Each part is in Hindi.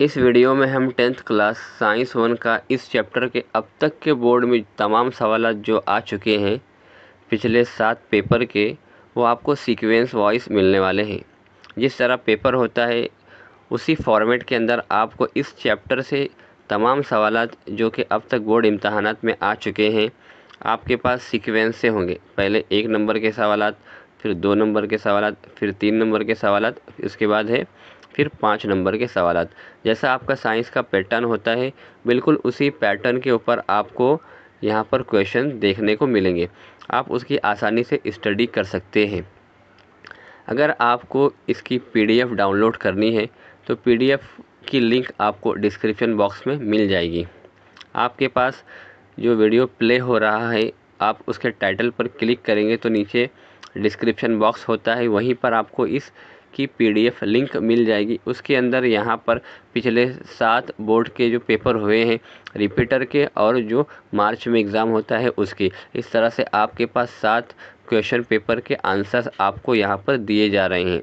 इस वीडियो में हम 10th क्लास साइंस 1 का इस चैप्टर के अब तक के बोर्ड में तमाम सवाल जो आ चुके हैं पिछले 7 पेपर के, वो आपको सीक्वेंस वाइज मिलने वाले हैं। जिस तरह पेपर होता है उसी फॉर्मेट के अंदर आपको इस चैप्टर से तमाम सवालात जो कि अब तक बोर्ड इम्तहानात में आ चुके हैं आपके पास सीक्वेंस से होंगे। पहले 1 नंबर के सवालात, फिर 2 नंबर के सवालात, फिर 3 नंबर के सवालात, इसके बाद है फिर 5 नंबर के सवालात। जैसा आपका साइंस का पैटर्न होता है बिल्कुल उसी पैटर्न के ऊपर आपको यहाँ पर क्वेश्चन देखने को मिलेंगे। आप उसकी आसानी से स्टडी कर सकते हैं। अगर आपको इसकी पीडीएफ डाउनलोड करनी है तो पीडीएफ की लिंक आपको डिस्क्रिप्शन बॉक्स में मिल जाएगी। आपके पास जो वीडियो प्ले हो रहा है आप उसके टाइटल पर क्लिक करेंगे तो नीचे डिस्क्रिप्शन बॉक्स होता है, वहीं पर आपको इसकी पीडीएफ लिंक मिल जाएगी। उसके अंदर यहाँ पर पिछले 7 बोर्ड के जो पेपर हुए हैं रिपीटर के और जो मार्च में एग्ज़ाम होता है उसके, इस तरह से आपके पास 7 क्वेश्चन पेपर के आंसर्स आपको यहाँ पर दिए जा रहे हैं।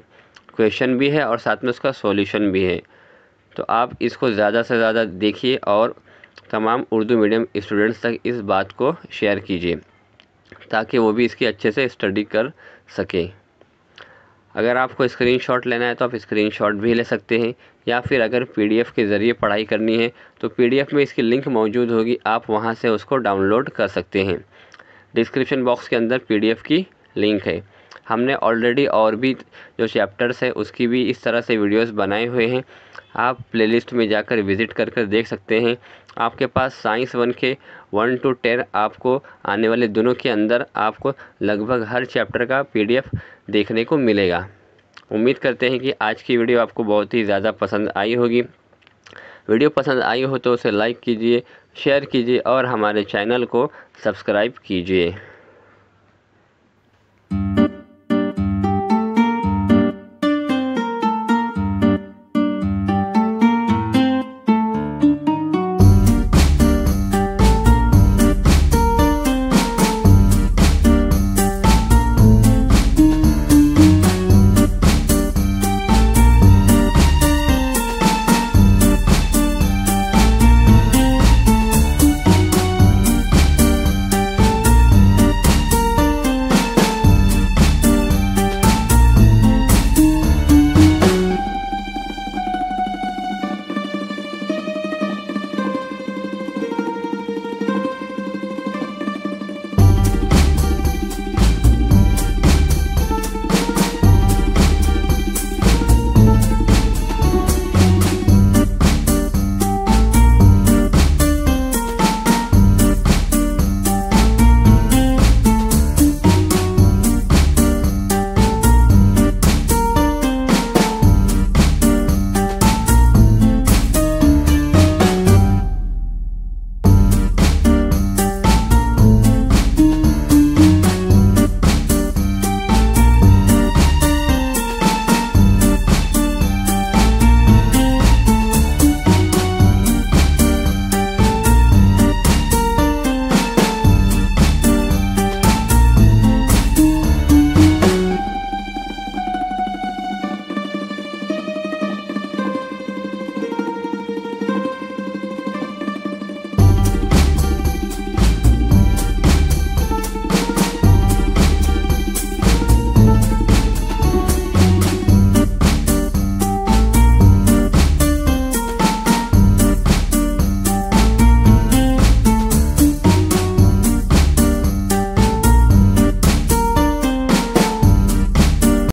क्वेश्चन भी है और साथ में उसका सॉल्यूशन भी है। तो आप इसको ज़्यादा से ज़्यादा देखिए और तमाम उर्दू मीडियम स्टूडेंट्स तक इस बात को शेयर कीजिए ताकि वो भी इसकी अच्छे से स्टडी कर सकें। अगर आपको स्क्रीनशॉट लेना है तो आप स्क्रीनशॉट भी ले सकते हैं, या फिर अगर पीडीएफ के ज़रिए पढ़ाई करनी है तो पीडीएफ में इसकी लिंक मौजूद होगी, आप वहां से उसको डाउनलोड कर सकते हैं। डिस्क्रिप्शन बॉक्स के अंदर पीडीएफ की लिंक है। हमने ऑलरेडी और भी जो चैप्टर्स है उसकी भी इस तरह से वीडियोस बनाए हुए हैं, आप प्लेलिस्ट में जाकर विज़िट कर देख सकते हैं। आपके पास साइंस 1 के 1 to 10 आपको आने वाले दिनों के अंदर आपको लगभग हर चैप्टर का पीडीएफ देखने को मिलेगा। उम्मीद करते हैं कि आज की वीडियो आपको बहुत ही ज़्यादा पसंद आई होगी। वीडियो पसंद आई हो तो उसे लाइक कीजिए, शेयर कीजिए और हमारे चैनल को सब्सक्राइब कीजिए।